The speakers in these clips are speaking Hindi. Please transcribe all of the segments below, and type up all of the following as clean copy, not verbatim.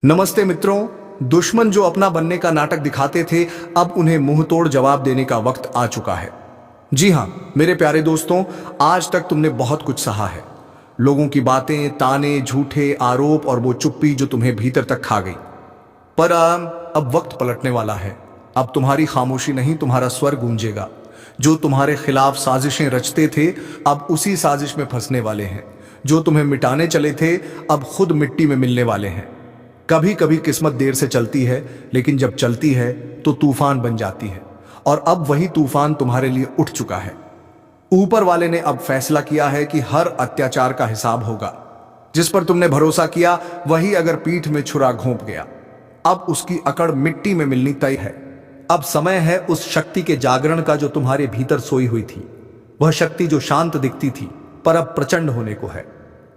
नमस्ते मित्रों। दुश्मन जो अपना बनने का नाटक दिखाते थे, अब उन्हें मुंह तोड़ जवाब देने का वक्त आ चुका है। जी हां मेरे प्यारे दोस्तों, आज तक तुमने बहुत कुछ सहा है। लोगों की बातें, ताने, झूठे आरोप और वो चुप्पी जो तुम्हें भीतर तक खा गई। पर अब वक्त पलटने वाला है। अब तुम्हारी खामोशी नहीं, तुम्हारा स्वर गूंजेगा। जो तुम्हारे खिलाफ साजिशें रचते थे, अब उसी साजिश में फंसने वाले हैं। जो तुम्हें मिटाने चले थे, अब खुद मिट्टी में मिलने वाले हैं। कभी कभी किस्मत देर से चलती है, लेकिन जब चलती है तो तूफान बन जाती है। और अब वही तूफान तुम्हारे लिए उठ चुका है। ऊपर वाले ने अब फैसला किया है कि हर अत्याचार का हिसाब होगा। जिस पर तुमने भरोसा किया, वही अगर पीठ में छुरा घोंप गया, अब उसकी अकड़ मिट्टी में मिलनी तय है। अब समय है उस शक्ति के जागरण का जो तुम्हारे भीतर सोई हुई थी। वह शक्ति जो शांत दिखती थी, पर अब प्रचंड होने को है।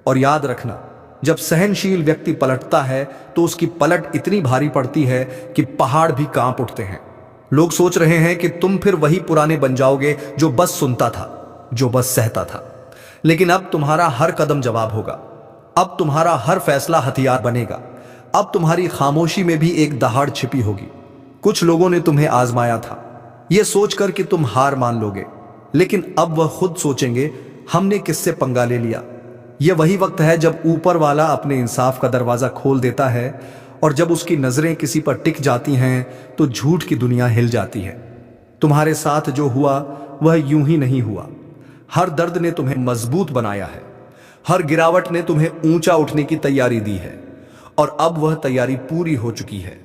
और याद रखना, जब सहनशील व्यक्ति पलटता है तो उसकी पलट इतनी भारी पड़ती है कि पहाड़ भी कांप उठते हैं। लोग सोच रहे हैं कि तुम फिर वही पुराने बन जाओगे, जो बस सुनता था, जो बस सहता था। लेकिन अब तुम्हारा हर कदम जवाब होगा। अब तुम्हारा हर फैसला हथियार बनेगा। अब तुम्हारी खामोशी में भी एक दहाड़ छिपी होगी। कुछ लोगों ने तुम्हें आजमाया था, यह सोचकर कि तुम हार मान लोगे, लेकिन अब वह खुद सोचेंगे, हमने किससे पंगा ले लिया। यह वही वक्त है जब ऊपर वाला अपने इंसाफ का दरवाजा खोल देता है, और जब उसकी नजरें किसी पर टिक जाती हैं तो झूठ की दुनिया हिल जाती है। तुम्हारे साथ जो हुआ वह यूं ही नहीं हुआ। हर दर्द ने तुम्हें मजबूत बनाया है। हर गिरावट ने तुम्हें ऊंचा उठने की तैयारी दी है, और अब वह तैयारी पूरी हो चुकी है।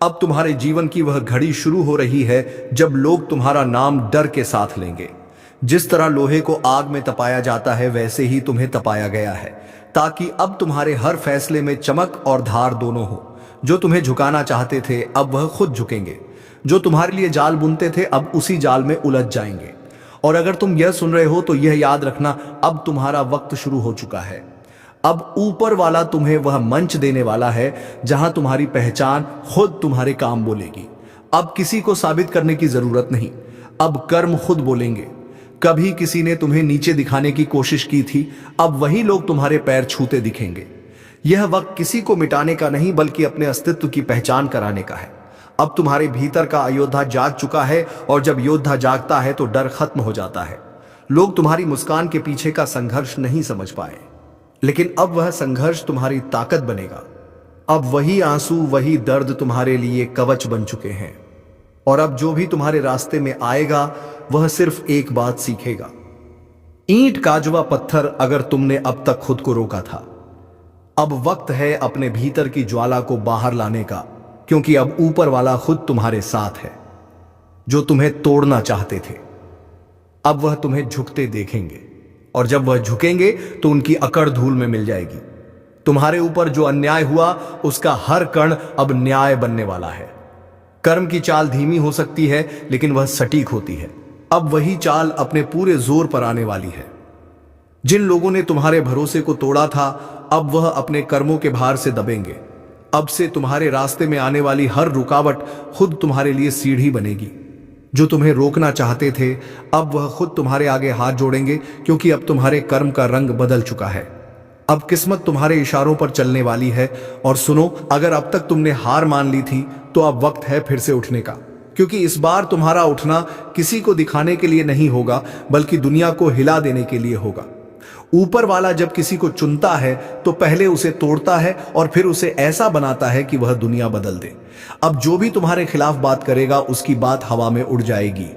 अब तुम्हारे जीवन की वह घड़ी शुरू हो रही है जब लोग तुम्हारा नाम डर के साथ लेंगे। जिस तरह लोहे को आग में तपाया जाता है, वैसे ही तुम्हें तपाया गया है, ताकि अब तुम्हारे हर फैसले में चमक और धार दोनों हो। जो तुम्हें झुकाना चाहते थे, अब वह खुद झुकेंगे। जो तुम्हारे लिए जाल बुनते थे, अब उसी जाल में उलझ जाएंगे। और अगर तुम यह सुन रहे हो तो यह याद रखना, अब तुम्हारा वक्त शुरू हो चुका है। अब ऊपर वाला तुम्हें वह मंच देने वाला है जहां तुम्हारी पहचान खुद तुम्हारे काम बोलेगी। अब किसी को साबित करने की जरूरत नहीं, अब कर्म खुद बोलेंगे। कभी किसी ने तुम्हें नीचे दिखाने की कोशिश की थी, अब वही लोग तुम्हारे पैर छूते दिखेंगे। यह वक्त किसी को मिटाने का नहीं, बल्कि अपने अस्तित्व की पहचान कराने का है। अब तुम्हारे भीतर का अयोद्धा जाग चुका है, और जब योद्धा जागता है तो डर खत्म हो जाता है। लोग तुम्हारी मुस्कान के पीछे का संघर्ष नहीं समझ पाए, लेकिन अब वह संघर्ष तुम्हारी ताकत बनेगा। अब वही आंसू, वही दर्द तुम्हारे लिए कवच बन चुके हैं। और अब जो भी तुम्हारे रास्ते में आएगा, वह सिर्फ एक बात सीखेगा। ईंट काजवा पत्थर, अगर तुमने अब तक खुद को रोका था, अब वक्त है अपने भीतर की ज्वाला को बाहर लाने का, क्योंकि अब ऊपर वाला खुद तुम्हारे साथ है। जो तुम्हें तोड़ना चाहते थे, अब वह तुम्हें झुकते देखेंगे, और जब वह झुकेंगे तो उनकी अकड़ धूल में मिल जाएगी। तुम्हारे ऊपर जो अन्याय हुआ, उसका हर कण अब न्याय बनने वाला है। कर्म की चाल धीमी हो सकती है, लेकिन वह सटीक होती है। अब वही चाल अपने पूरे जोर पर आने वाली है। जिन लोगों ने तुम्हारे भरोसे को तोड़ा था, अब वह अपने कर्मों के भार से दबेंगे। अब से तुम्हारे रास्ते में आने वाली हर रुकावट खुद तुम्हारे लिए सीढ़ी बनेगी। जो तुम्हें रोकना चाहते थे, अब वह खुद तुम्हारे आगे हाथ जोड़ेंगे, क्योंकि अब तुम्हारे कर्म का रंग बदल चुका है। अब किस्मत तुम्हारे इशारों पर चलने वाली है। और सुनो, अगर अब तक तुमने हार मान ली थी, तो अब वक्त है फिर से उठने का, क्योंकि इस बार तुम्हारा उठना किसी को दिखाने के लिए नहीं होगा, बल्कि दुनिया को हिला देने के लिए होगा। ऊपर वाला जब किसी को चुनता है, तो पहले उसे तोड़ता है और फिर उसे ऐसा बनाता है कि वह दुनिया बदल दे। अब जो भी तुम्हारे खिलाफ बात करेगा, उसकी बात हवा में उड़ जाएगी।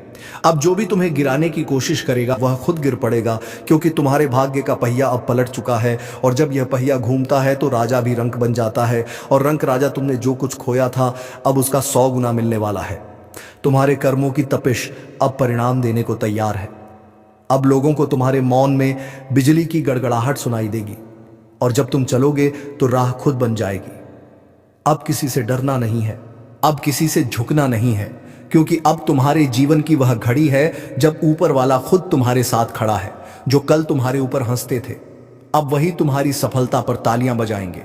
अब जो भी तुम्हें गिराने की कोशिश करेगा, वह खुद गिर पड़ेगा, क्योंकि तुम्हारे भाग्य का पहिया अब पलट चुका है। और जब यह पहिया घूमता है तो राजा भी रंक बन जाता है, और रंक राजा तुमने जो कुछ खोया था, अब उसका 100 गुना मिलने वाला है। तुम्हारे कर्मों की तपिश अब परिणाम देने को तैयार है। अब लोगों को तुम्हारे मौन में बिजली की गड़गड़ाहट सुनाई देगी, और जब तुम चलोगे तो राह खुद बन जाएगी। अब किसी से डरना नहीं है, अब किसी से झुकना नहीं है, क्योंकि अब तुम्हारे जीवन की वह घड़ी है जब ऊपर वाला खुद तुम्हारे साथ खड़ा है। जो कल तुम्हारे ऊपर हंसते थे, अब वही तुम्हारी सफलता पर तालियां बजाएंगे।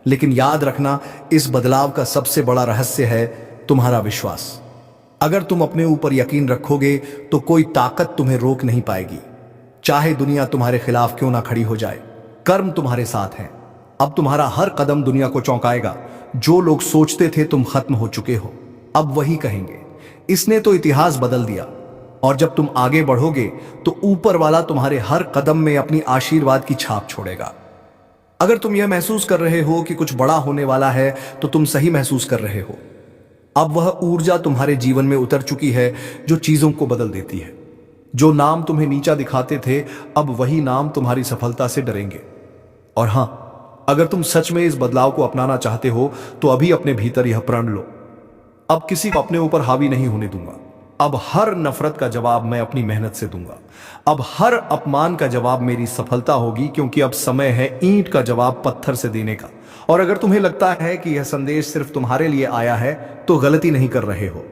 लेकिन याद रखना, इस बदलाव का सबसे बड़ा रहस्य है तुम्हारा विश्वास। अगर तुम अपने ऊपर यकीन रखोगे, तो कोई ताकत तुम्हें रोक नहीं पाएगी। चाहे दुनिया तुम्हारे खिलाफ क्यों ना खड़ी हो जाए, कर्म तुम्हारे साथ है। अब तुम्हारा हर कदम दुनिया को चौंकाएगा। जो लोग सोचते थे तुम खत्म हो चुके हो, अब वही कहेंगे इसने तो इतिहास बदल दिया। और जब तुम आगे बढ़ोगे तो ऊपर वाला तुम्हारे हर कदम में अपनी आशीर्वाद की छाप छोड़ेगा। अगर तुम यह महसूस कर रहे हो कि कुछ बड़ा होने वाला है तो तुम सही महसूस कर रहे हो। अब वह ऊर्जा तुम्हारे जीवन में उतर चुकी है जो चीजों को बदल देती है। जो नाम तुम्हें नीचा दिखाते थे, अब वही नाम तुम्हारी सफलता से डरेंगे। और हां, अगर तुम सच में इस बदलाव को अपनाना चाहते हो तो अभी अपने भीतर यह प्रण लो, अब किसी को अपने ऊपर हावी नहीं होने दूंगा। अब हर नफरत का जवाब मैं अपनी मेहनत से दूंगा। अब हर अपमान का जवाब मेरी सफलता होगी, क्योंकि अब समय है ईंट का जवाब पत्थर से देने का। और अगर तुम्हें लगता है कि यह संदेश सिर्फ तुम्हारे लिए आया है तो गलती नहीं कर रहे हो।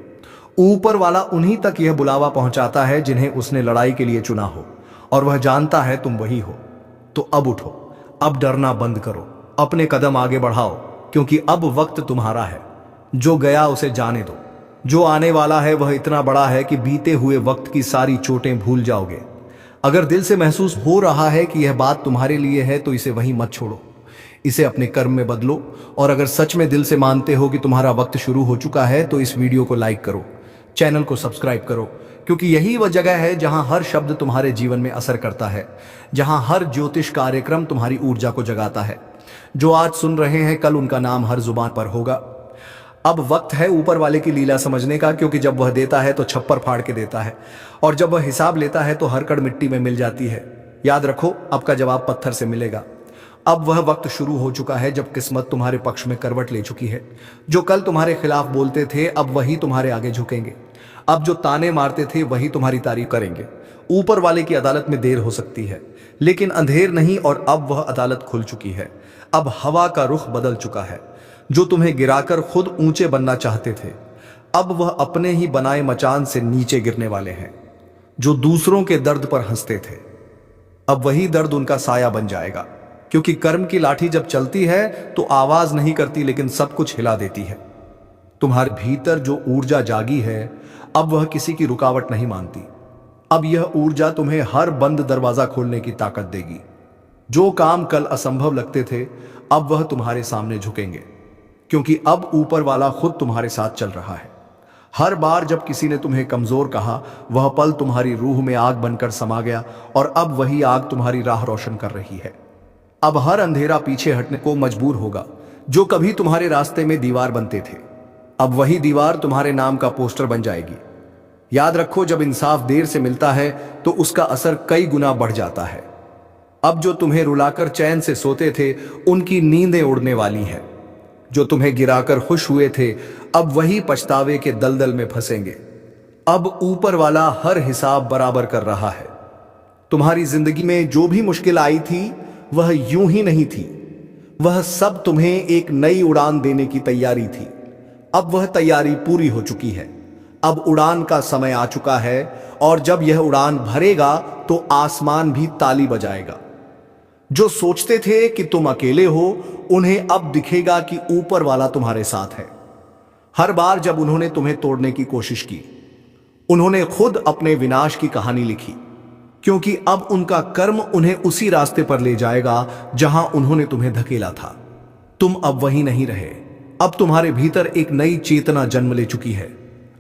ऊपर वाला उन्हीं तक यह बुलावा पहुंचाता है जिन्हें उसने लड़ाई के लिए चुना हो, और वह जानता है तुम वही हो। तो अब उठो, अब डरना बंद करो, अपने कदम आगे बढ़ाओ, क्योंकि अब वक्त तुम्हारा है। जो गया उसे जाने दो, जो आने वाला है वह इतना बड़ा है कि बीते हुए वक्त की सारी चोटें भूल जाओगे। अगर दिल से महसूस हो रहा है कि यह बात तुम्हारे लिए है तो इसे वहीं मत छोड़ो, इसे अपने कर्म में बदलो। और अगर सच में दिल से मानते हो कि तुम्हारा वक्त शुरू हो चुका है तो इस वीडियो को लाइक करो, चैनल को सब्सक्राइब करो, क्योंकि यही वह जगह है जहां हर शब्द तुम्हारे जीवन में असर करता है, जहां हर ज्योतिष कार्यक्रम तुम्हारी ऊर्जा को जगाता है। जो आज सुन रहे हैं कल उनका नाम हर जुबान पर होगा। अब वक्त है ऊपर वाले की लीला समझने का, क्योंकि जब वह देता है तो छप्पर फाड़ के देता है, और जब वह हिसाब लेता है तो हर कड़ मिट्टी में मिल जाती है। याद रखो, अब का जवाब पत्थर से मिलेगा। अब वह वक्त शुरू हो चुका है जब किस्मत तुम्हारे पक्ष में करवट ले चुकी है। जो कल तुम्हारे खिलाफ बोलते थे अब वही तुम्हारे आगे झुकेंगे। अब जो ताने मारते थे वही तुम्हारी तारीफ करेंगे। ऊपर वाले की अदालत में देर हो सकती है, लेकिन अंधेर नहीं, और अब वह अदालत खुल चुकी है। अब हवा का रुख बदल चुका है। जो तुम्हें गिराकर खुद ऊंचे बनना चाहते थे, अब वह अपने ही बनाए मचान से नीचे गिरने वाले हैं। जो दूसरों के दर्द पर हंसते थे, अब वही दर्द उनका साया बन जाएगा, क्योंकि कर्म की लाठी जब चलती है तो आवाज नहीं करती, लेकिन सब कुछ हिला देती है। तुम्हारे भीतर जो ऊर्जा जागी है, अब वह किसी की रुकावट नहीं मानती। अब यह ऊर्जा तुम्हें हर बंद दरवाजा खोलने की ताकत देगी। जो काम कल असंभव लगते थे, अब वह तुम्हारे सामने झुकेंगे, क्योंकि अब ऊपर वाला खुद तुम्हारे साथ चल रहा है। हर बार जब किसी ने तुम्हें कमजोर कहा, वह पल तुम्हारी रूह में आग बनकर समा गया, और अब वही आग तुम्हारी राह रोशन कर रही है। अब हर अंधेरा पीछे हटने को मजबूर होगा। जो कभी तुम्हारे रास्ते में दीवार बनते थे, अब वही दीवार तुम्हारे नाम का पोस्टर बन जाएगी। याद रखो, जब इंसाफ देर से मिलता है तो उसका असर कई गुना बढ़ जाता है। अब जो तुम्हें रुलाकर चैन से सोते थे, उनकी नींदें उड़ने वाली हैं। जो तुम्हें गिराकर खुश हुए थे, अब वही पछतावे के दलदल में फंसेंगे। अब ऊपर वाला हर हिसाब बराबर कर रहा है। तुम्हारी जिंदगी में जो भी मुश्किल आई थी वह यूं ही नहीं थी। वह सब तुम्हें एक नई उड़ान देने की तैयारी थी। अब वह तैयारी पूरी हो चुकी है। अब उड़ान का समय आ चुका है, और जब यह उड़ान भरेगा तो आसमान भी ताली बजाएगा। जो सोचते थे कि तुम अकेले हो, उन्हें अब दिखेगा कि ऊपर वाला तुम्हारे साथ है। हर बार जब उन्होंने तुम्हें तोड़ने की कोशिश की, उन्होंने खुद अपने विनाश की कहानी लिखी, क्योंकि अब उनका कर्म उन्हें उसी रास्ते पर ले जाएगा जहां उन्होंने तुम्हें धकेला था। तुम अब वही नहीं रहे। अब तुम्हारे भीतर एक नई चेतना जन्म ले चुकी है।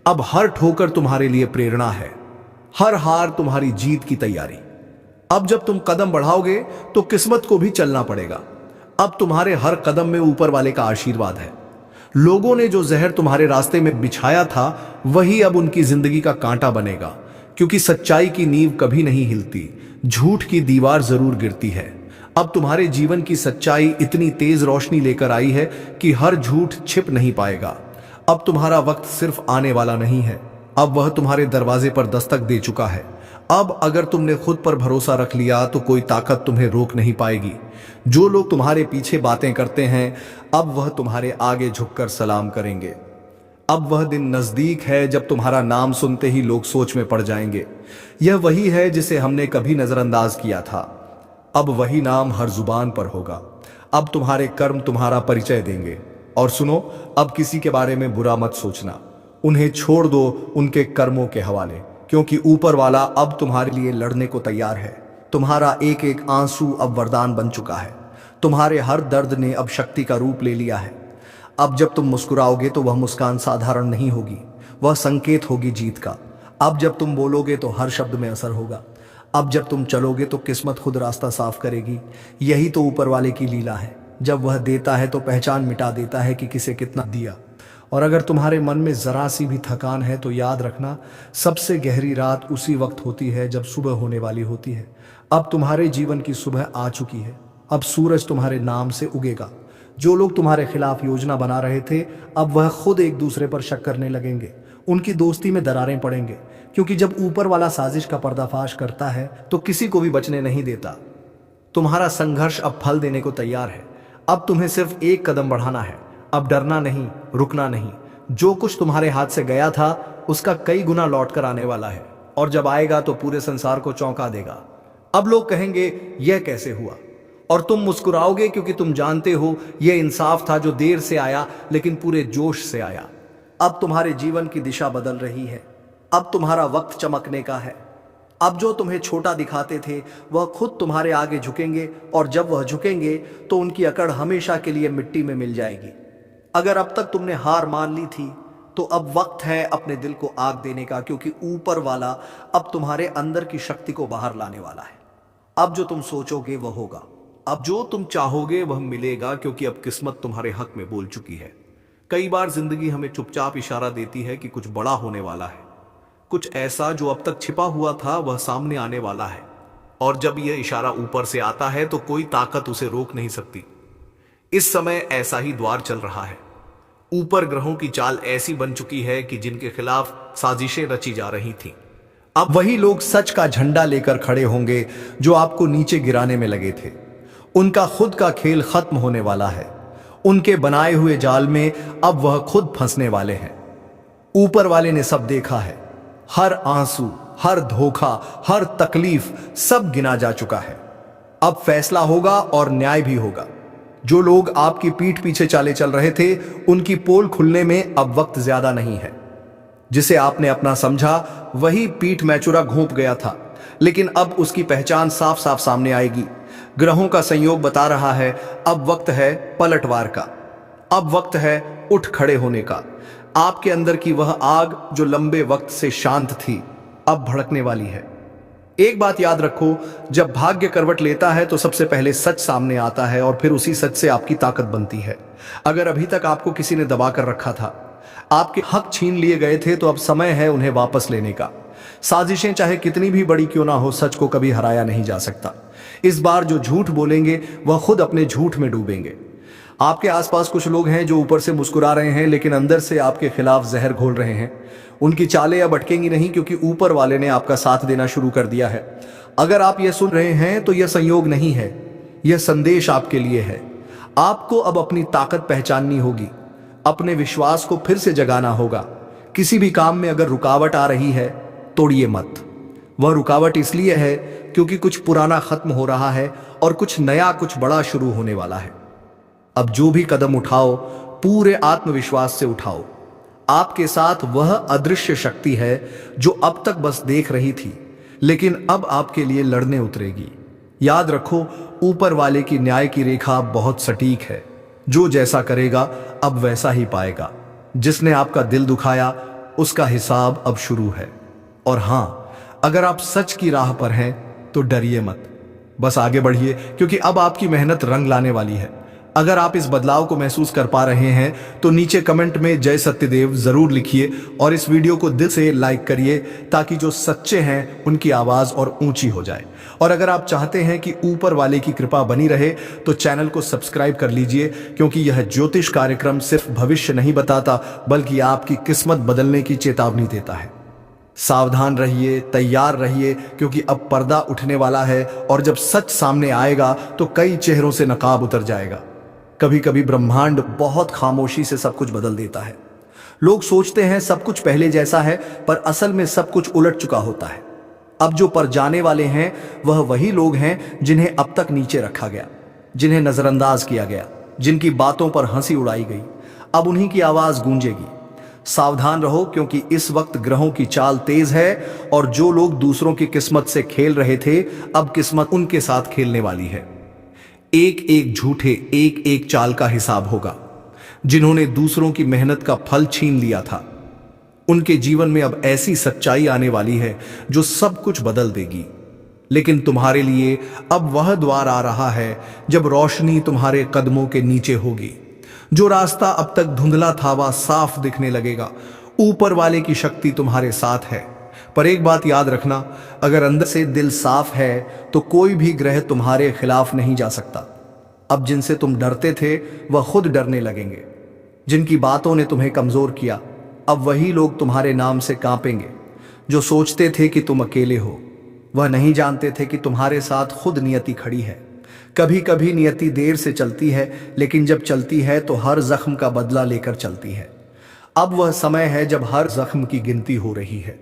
अब हर ठोकर तुम्हारे लिए प्रेरणा है, हर हार तुम्हारी जीत की तैयारी। अब जब तुम कदम बढ़ाओगे तो किस्मत को भी चलना पड़ेगा। अब तुम्हारे हर कदम में ऊपर वाले का आशीर्वाद है। लोगों ने जो जहर तुम्हारे रास्ते में बिछाया था, वही अब उनकी जिंदगी का कांटा बनेगा, क्योंकि सच्चाई की नींव कभी नहीं हिलती, झूठ की दीवार जरूर गिरती है। अब तुम्हारे जीवन की सच्चाई इतनी तेज रोशनी लेकर आई है कि हर झूठ छिप नहीं पाएगा। अब तुम्हारा वक्त सिर्फ आने वाला नहीं है, अब वह तुम्हारे दरवाजे पर दस्तक दे चुका है। अब अगर तुमने खुद पर भरोसा रख लिया तो कोई ताकत तुम्हें रोक नहीं पाएगी। जो लोग तुम्हारे पीछे बातें करते हैं, अब वह तुम्हारे आगे झुककर सलाम करेंगे। अब वह दिन नजदीक है जब तुम्हारा नाम सुनते ही लोग सोच में पड़ जाएंगे, यह वही है जिसे हमने कभी नजरअंदाज किया था। अब वही नाम हर जुबान पर होगा। अब तुम्हारे कर्म तुम्हारा परिचय देंगे। और सुनो, अब किसी के बारे में बुरा मत सोचना, उन्हें छोड़ दो उनके कर्मों के हवाले, क्योंकि ऊपर वाला अब तुम्हारे लिए लड़ने को तैयार है। तुम्हारा एक एक आंसू अब वरदान बन चुका है। तुम्हारे हर दर्द ने अब शक्ति का रूप ले लिया है। अब जब तुम मुस्कुराओगे तो वह मुस्कान साधारण नहीं होगी, वह संकेत होगी जीत का। अब जब तुम बोलोगे तो हर शब्द में असर होगा। अब जब तुम चलोगे तो किस्मत खुद रास्ता साफ करेगी। यही तो ऊपर वाले की लीला है। जब वह देता है तो पहचान मिटा देता है कि किसे कितना दिया। और अगर तुम्हारे मन में जरा सी भी थकान है तो याद रखना, सबसे गहरी रात उसी वक्त होती है जब सुबह होने वाली होती है। अब तुम्हारे जीवन की सुबह आ चुकी है। अब सूरज तुम्हारे नाम से उगेगा। जो लोग तुम्हारे खिलाफ योजना बना रहे थे, अब वह खुद एक दूसरे पर शक करने लगेंगे। उनकी दोस्ती में दरारें पड़ेंगे, क्योंकि जब ऊपर वाला साजिश का पर्दाफाश करता है तो किसी को भी बचने नहीं देता। तुम्हारा संघर्ष अब फल देने को तैयार है। अब तुम्हें सिर्फ एक कदम बढ़ाना है। अब डरना नहीं, रुकना नहीं। जो कुछ तुम्हारे हाथ से गया था उसका कई गुना लौट कर आने वाला है, और जब आएगा तो पूरे संसार को चौंका देगा। अब लोग कहेंगे यह कैसे हुआ, और तुम मुस्कुराओगे क्योंकि तुम जानते हो यह इंसाफ था जो देर से आया लेकिन पूरे जोश से आया। अब तुम्हारे जीवन की दिशा बदल रही है। अब तुम्हारा वक्त चमकने का है। अब जो तुम्हें छोटा दिखाते थे वह खुद तुम्हारे आगे झुकेंगे, और जब वह झुकेंगे तो उनकी अकड़ हमेशा के लिए मिट्टी में मिल जाएगी। अगर अब तक तुमने हार मान ली थी तो अब वक्त है अपने दिल को आग देने का, क्योंकि ऊपर वाला अब तुम्हारे अंदर की शक्ति को बाहर लाने वाला है। अब जो तुम सोचोगे वह होगा। अब जो तुम चाहोगे वह मिलेगा, क्योंकि अब किस्मत तुम्हारे हक में बोल चुकी है। कई बार जिंदगी हमें चुपचाप इशारा देती है कि कुछ बड़ा होने वाला है। कुछ ऐसा जो अब तक छिपा हुआ था वह सामने आने वाला है, और जब यह इशारा ऊपर से आता है तो कोई ताकत उसे रोक नहीं सकती। इस समय ऐसा ही द्वार चल रहा है। ऊपर ग्रहों की चाल ऐसी बन चुकी है कि जिनके खिलाफ साजिशें रची जा रही थीं, अब वही लोग सच का झंडा लेकर खड़े होंगे जो आपको नीचे गिराने में लगे थे। उनका खुद का खेल खत्म होने वाला है। उनके बनाए हुए जाल में अब वह खुद फंसने वाले हैं। ऊपर वाले ने सब देखा है। हर आंसू, हर धोखा, हर तकलीफ सब गिना जा चुका है। अब फैसला होगा और न्याय भी होगा। जो लोग आपकी पीठ पीछे चाले चल रहे थे उनकी पोल खुलने में अब वक्त ज्यादा नहीं है। जिसे आपने अपना समझा वही पीठ मैचुरा घोंप गया था, लेकिन अब उसकी पहचान साफ साफ सामने आएगी। ग्रहों का संयोग बता रहा है अब वक्त है पलटवार का। अब वक्त है उठ खड़े होने का। आपके अंदर की वह आग जो लंबे वक्त से शांत थी अब भड़कने वाली है। एक बात याद रखो, जब भाग्य करवट लेता है तो सबसे पहले सच सामने आता है, और फिर उसी सच से आपकी ताकत बनती है। अगर अभी तक आपको किसी ने दबा कर रखा था, आपके हक छीन लिए गए थे, तो अब समय है उन्हें वापस लेने का। साजिशें चाहे कितनी भी बड़ी क्यों ना हो, सच को कभी हराया नहीं जा सकता। इस बार जो झूठ बोलेंगे वह खुद अपने झूठ में डूबेंगे। आपके आसपास कुछ लोग हैं जो ऊपर से मुस्कुरा रहे हैं लेकिन अंदर से आपके खिलाफ जहर घोल रहे हैं। उनकी चालें अब अटकेंगी नहीं, क्योंकि ऊपर वाले ने आपका साथ देना शुरू कर दिया है। अगर आप यह सुन रहे हैं तो यह संयोग नहीं है, यह संदेश आपके लिए है। आपको अब अपनी ताकत पहचाननी होगी, अपने विश्वास को फिर से जगाना होगा। किसी भी काम में अगर रुकावट आ रही है तोड़िए मत। वह रुकावट इसलिए है क्योंकि कुछ पुराना खत्म हो रहा है और कुछ नया, कुछ बड़ा शुरू होने वाला है। अब जो भी कदम उठाओ पूरे आत्मविश्वास से उठाओ। आपके साथ वह अदृश्य शक्ति है जो अब तक बस देख रही थी, लेकिन अब आपके लिए लड़ने उतरेगी। याद रखो, ऊपर वाले की न्याय की रेखा बहुत सटीक है। जो जैसा करेगा अब वैसा ही पाएगा। जिसने आपका दिल दुखाया उसका हिसाब अब शुरू है। और हां, अगर आप सच की राह पर हैं तो डरिए मत, बस आगे बढ़िए, क्योंकि अब आपकी मेहनत रंग लाने वाली है। अगर आप इस बदलाव को महसूस कर पा रहे हैं तो नीचे कमेंट में जय सत्यदेव जरूर लिखिए, और इस वीडियो को दिल से लाइक करिए ताकि जो सच्चे हैं उनकी आवाज और ऊंची हो जाए। और अगर आप चाहते हैं कि ऊपर वाले की कृपा बनी रहे तो चैनल को सब्सक्राइब कर लीजिए, क्योंकि यह ज्योतिष कार्यक्रम सिर्फ भविष्य नहीं बताता बल्कि आपकी किस्मत बदलने की चेतावनी देता है। सावधान रहिए, तैयार रहिए, क्योंकि अब पर्दा उठने वाला है, और जब सच सामने आएगा तो कई चेहरों से नकाब उतर जाएगा। कभी कभी ब्रह्मांड बहुत खामोशी से सब कुछ बदल देता है। लोग सोचते हैं सब कुछ पहले जैसा है, पर असल में सब कुछ उलट चुका होता है। अब जो पर जाने वाले हैं वह वही लोग हैं जिन्हें अब तक नीचे रखा गया, जिन्हें नजरअंदाज किया गया, जिनकी बातों पर हंसी उड़ाई गई। अब उन्हीं की आवाज गूंजेगी। सावधान रहो, क्योंकि इस वक्त ग्रहों की चाल तेज है, और जो लोग दूसरों की किस्मत से खेल रहे थे अब किस्मत उनके साथ खेलने वाली है। एक एक झूठे, एक एक चाल का हिसाब होगा। जिन्होंने दूसरों की मेहनत का फल छीन लिया था, उनके जीवन में अब ऐसी सच्चाई आने वाली है जो सब कुछ बदल देगी। लेकिन तुम्हारे लिए अब वह द्वार आ रहा है जब रोशनी तुम्हारे कदमों के नीचे होगी। जो रास्ता अब तक धुंधला था वह साफ दिखने लगेगा। ऊपर वाले की शक्ति तुम्हारे साथ है। पर एक बात याद रखना, अगर अंदर से दिल साफ है तो कोई भी ग्रह तुम्हारे खिलाफ नहीं जा सकता। अब जिनसे तुम डरते थे वह खुद डरने लगेंगे। जिनकी बातों ने तुम्हें कमजोर किया, अब वही लोग तुम्हारे नाम से कांपेंगे। जो सोचते थे कि तुम अकेले हो, वह नहीं जानते थे कि तुम्हारे साथ खुद नियति खड़ी है। कभी कभी नियति देर से चलती है, लेकिन जब चलती है तो हर जख्म का बदला लेकर चलती है। अब वह समय है जब हर जख्म की गिनती हो रही है।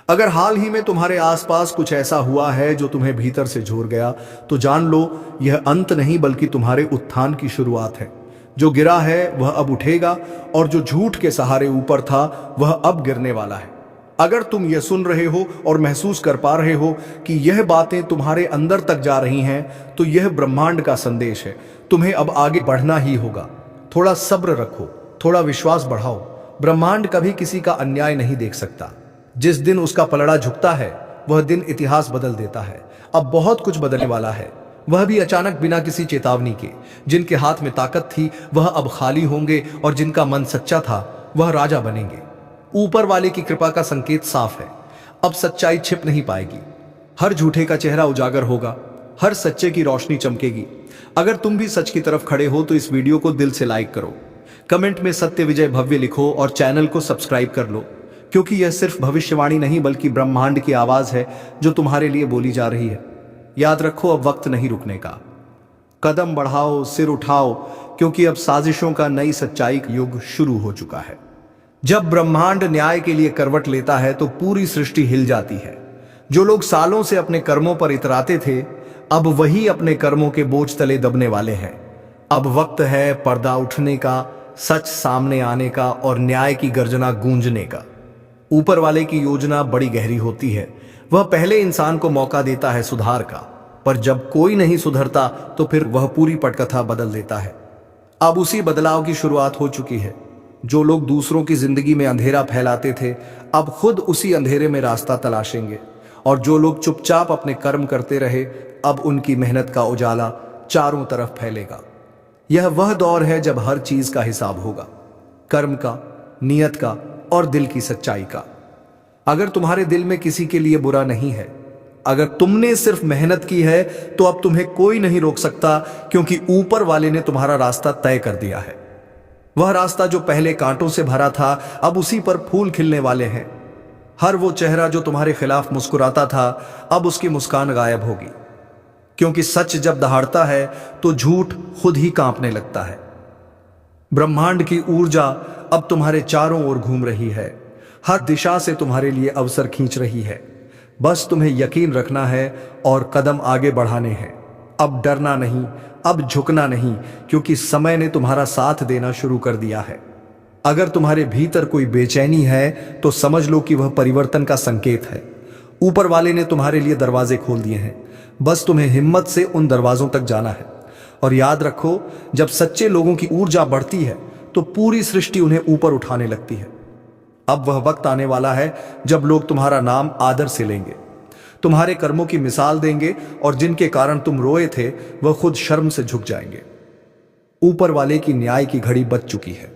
अगर हाल ही में तुम्हारे आसपास कुछ ऐसा हुआ है जो तुम्हें भीतर से झोर गया, तो जान लो यह अंत नहीं बल्कि तुम्हारे उत्थान की शुरुआत है। जो गिरा है वह अब उठेगा, और जो झूठ के सहारे ऊपर था वह अब गिरने वाला है। अगर तुम यह सुन रहे हो और महसूस कर पा रहे हो कि यह बातें तुम्हारे अंदर तक जा रही हैं, तो यह ब्रह्मांड का संदेश है। तुम्हें अब आगे बढ़ना ही होगा। थोड़ा सब्र रखो, थोड़ा विश्वास बढ़ाओ। ब्रह्मांड कभी किसी का अन्याय नहीं देख सकता। जिस दिन उसका पलड़ा झुकता है वह दिन इतिहास बदल देता है। अब बहुत कुछ बदलने वाला है, वह भी अचानक, बिना किसी चेतावनी के। जिनके हाथ में ताकत थी वह अब खाली होंगे, और जिनका मन सच्चा था वह राजा बनेंगे। ऊपर वाले की कृपा का संकेत साफ है। अब सच्चाई छिप नहीं पाएगी। हर झूठे का चेहरा उजागर होगा, हर सच्चे की रोशनी चमकेगी। अगर तुम भी सच की तरफ खड़े हो तो इस वीडियो को दिल से लाइक करो, कमेंट में सत्य विजय भव्य लिखो और चैनल को सब्सक्राइब कर लो, क्योंकि यह सिर्फ भविष्यवाणी नहीं बल्कि ब्रह्मांड की आवाज है जो तुम्हारे लिए बोली जा रही है। याद रखो, अब वक्त नहीं रुकने का। कदम बढ़ाओ, सिर उठाओ, क्योंकि अब साजिशों का नई सच्चाई का युग शुरू हो चुका है। जब ब्रह्मांड न्याय के लिए करवट लेता है तो पूरी सृष्टि हिल जाती है। जो लोग सालों से अपने कर्मों पर इतराते थे, अब वही अपने कर्मों के बोझ तले दबने वाले हैं। अब वक्त है पर्दा उठने का, सच सामने आने का और न्याय की गर्जना गूंजने का। ऊपर वाले की योजना बड़ी गहरी होती है। वह पहले इंसान को मौका देता है सुधार का, पर जब कोई नहीं सुधरता तो फिर वह पूरी पटकथा बदल देता है। अब उसी बदलाव की शुरुआत हो चुकी है। जो लोग दूसरों की जिंदगी में अंधेरा फैलाते थे, अब खुद उसी अंधेरे में रास्ता तलाशेंगे। और जो लोग चुपचाप अपने कर्म करते रहे, अब उनकी मेहनत का उजाला चारों तरफ फैलेगा। यह वह दौर है जब हर चीज का हिसाब होगा, कर्म का, नियत का और दिल की सच्चाई का। अगर तुम्हारे दिल में किसी के लिए बुरा नहीं है, अगर तुमने सिर्फ मेहनत की है, तो अब तुम्हें कोई नहीं रोक सकता, क्योंकि ऊपर वाले ने तुम्हारा रास्ता तय कर दिया है। वह रास्ता जो पहले कांटों से भरा था, अब उसी पर फूल खिलने वाले हैं। हर वो चेहरा जो तुम्हारे खिलाफ मुस्कुराता था, अब उसकी मुस्कान गायब होगी, क्योंकि सच जब दहाड़ता है तो झूठ खुद ही कांपने लगता है। ब्रह्मांड की ऊर्जा अब तुम्हारे चारों ओर घूम रही है, हर दिशा से तुम्हारे लिए अवसर खींच रही है। बस तुम्हें यकीन रखना है और कदम आगे बढ़ाने हैं। अब डरना नहीं, अब झुकना नहीं, क्योंकि समय ने तुम्हारा साथ देना शुरू कर दिया है। अगर तुम्हारे भीतर कोई बेचैनी है तो समझ लो कि वह परिवर्तन का संकेत है। ऊपर वाले ने तुम्हारे लिए दरवाजे खोल दिए हैं, बस तुम्हें हिम्मत से उन दरवाजों तक जाना है। और याद रखो, जब सच्चे लोगों की ऊर्जा बढ़ती है तो पूरी सृष्टि उन्हें ऊपर उठाने लगती है। अब वह वक्त आने वाला है जब लोग तुम्हारा नाम आदर से लेंगे, तुम्हारे कर्मों की मिसाल देंगे, और जिनके कारण तुम रोए थे वह खुद शर्म से झुक जाएंगे। ऊपर वाले की न्याय की घड़ी बज चुकी है।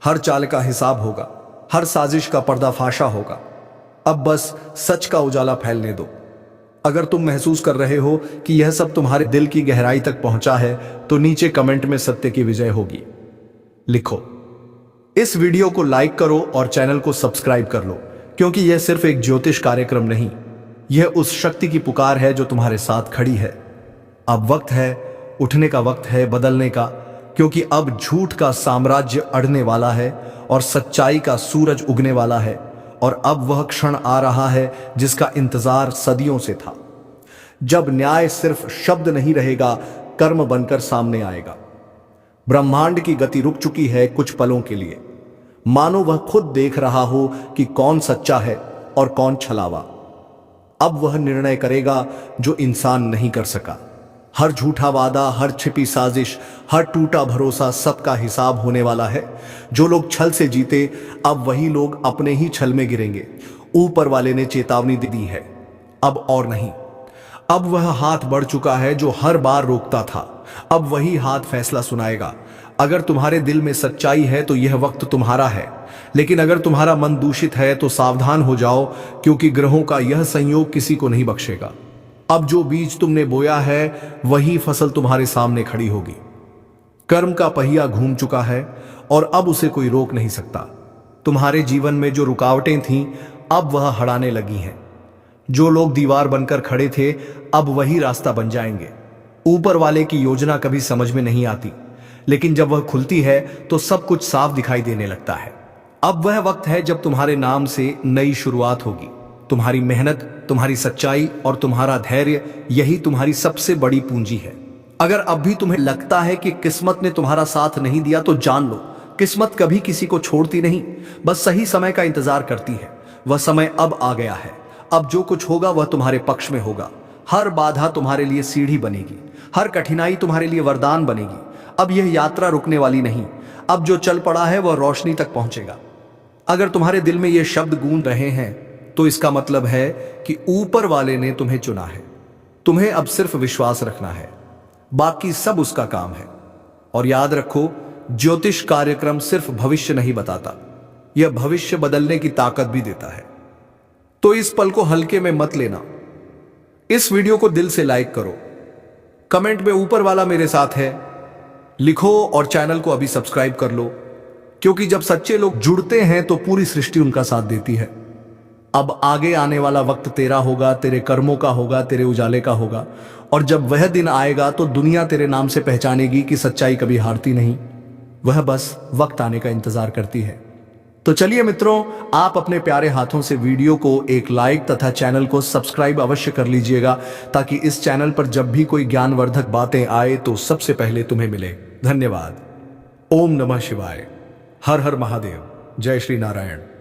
हर चाल का हिसाब होगा, हर साजिश का पर्दाफाशा होगा। अब बस सच का उजाला फैलने दो। अगर तुम महसूस कर रहे हो कि यह सब तुम्हारे दिल की गहराई तक पहुंचा है, तो नीचे कमेंट में सत्य की विजय होगी लिखो। इस वीडियो को लाइक करो और चैनल को सब्सक्राइब कर लो, क्योंकि यह सिर्फ एक ज्योतिष कार्यक्रम नहीं, यह उस शक्ति की पुकार है जो तुम्हारे साथ खड़ी है। अब वक्त है, उठने का वक्त है, बदलने का, क्योंकि अब झूठ का साम्राज्य अड़ने वाला है और सच्चाई का सूरज उगने वाला है। और अब वह क्षण आ रहा है जिसका इंतजार सदियों से था, जब न्याय सिर्फ शब्द नहीं रहेगा, कर्म बनकर सामने आएगा। ब्रह्मांड की गति रुक चुकी है कुछ पलों के लिए, मानो वह खुद देख रहा हो कि कौन सच्चा है और कौन छलावा। अब वह निर्णय करेगा जो इंसान नहीं कर सका। हर झूठा वादा, हर छिपी साजिश, हर टूटा भरोसा, सबका हिसाब होने वाला है। जो लोग छल से जीते, अब वही लोग अपने ही छल में गिरेंगे। ऊपर वाले ने चेतावनी दे दी है, अब और नहीं। अब वह हाथ बढ़ चुका है जो हर बार रोकता था, अब वही हाथ फैसला सुनाएगा। अगर तुम्हारे दिल में सच्चाई है तो यह वक्त तुम्हारा है, लेकिन अगर तुम्हारा मन दूषित है तो सावधान हो जाओ, क्योंकि ग्रहों का यह संयोग किसी को नहीं बख्शेगा। अब जो बीज तुमने बोया है वही फसल तुम्हारे सामने खड़ी होगी। कर्म का पहिया घूम चुका है और अब उसे कोई रोक नहीं सकता। तुम्हारे जीवन में जो रुकावटें थीं अब वह हटाने लगी हैं। जो लोग दीवार बनकर खड़े थे अब वही रास्ता बन जाएंगे। ऊपर वाले की योजना कभी समझ में नहीं आती, लेकिन जब वह खुलती है तो सब कुछ साफ दिखाई देने लगता है। अब वह वक्त है जब तुम्हारे नाम से नई शुरुआत होगी। तुम्हारी मेहनत, तुम्हारी सच्चाई और तुम्हारा धैर्य, यही तुम्हारी सबसे बड़ी पूंजी है। अगर अब भी तुम्हें लगता है कि किस्मत ने तुम्हारा साथ नहीं दिया तो जान लो, किस्मत कभी किसी को छोड़ती नहीं, बस सही समय का इंतजार करती है। वह समय अब आ गया है। अब जो कुछ होगा वह तुम्हारे पक्ष में होगा। हर बाधा तुम्हारे लिए सीढ़ी बनेगी, हर कठिनाई तुम्हारे लिए वरदान बनेगी। अब यह यात्रा रुकने वाली नहीं। अब जो चल पड़ा है वह रोशनी तक पहुंचेगा। अगर तुम्हारे दिल में ये शब्द गूंज रहे हैं तो इसका मतलब है कि ऊपर वाले ने तुम्हें चुना है। तुम्हें अब सिर्फ विश्वास रखना है, बाकी सब उसका काम है। और याद रखो, ज्योतिष कार्यक्रम सिर्फ भविष्य नहीं बताता, यह भविष्य बदलने की ताकत भी देता है। तो इस पल को हल्के में मत लेना। इस वीडियो को दिल से लाइक करो, कमेंट में ऊपर वाला मेरे साथ है लिखो और चैनल को अभी सब्सक्राइब कर लो, क्योंकि जब सच्चे लोग जुड़ते हैं तो पूरी सृष्टि उनका साथ देती है। अब आगे आने वाला वक्त तेरा होगा, तेरे कर्मों का होगा, तेरे उजाले का होगा। और जब वह दिन आएगा तो दुनिया तेरे नाम से पहचानेगी कि सच्चाई कभी हारती नहीं, वह बस वक्त आने का इंतजार करती है। तो चलिए मित्रों, आप अपने प्यारे हाथों से वीडियो को एक लाइक तथा चैनल को सब्सक्राइब अवश्य कर लीजिएगा, ताकि इस चैनल पर जब भी कोई ज्ञानवर्धक बातें आए तो सबसे पहले तुम्हें मिले। धन्यवाद। ओम नमः शिवाय। हर हर महादेव। जय श्री नारायण।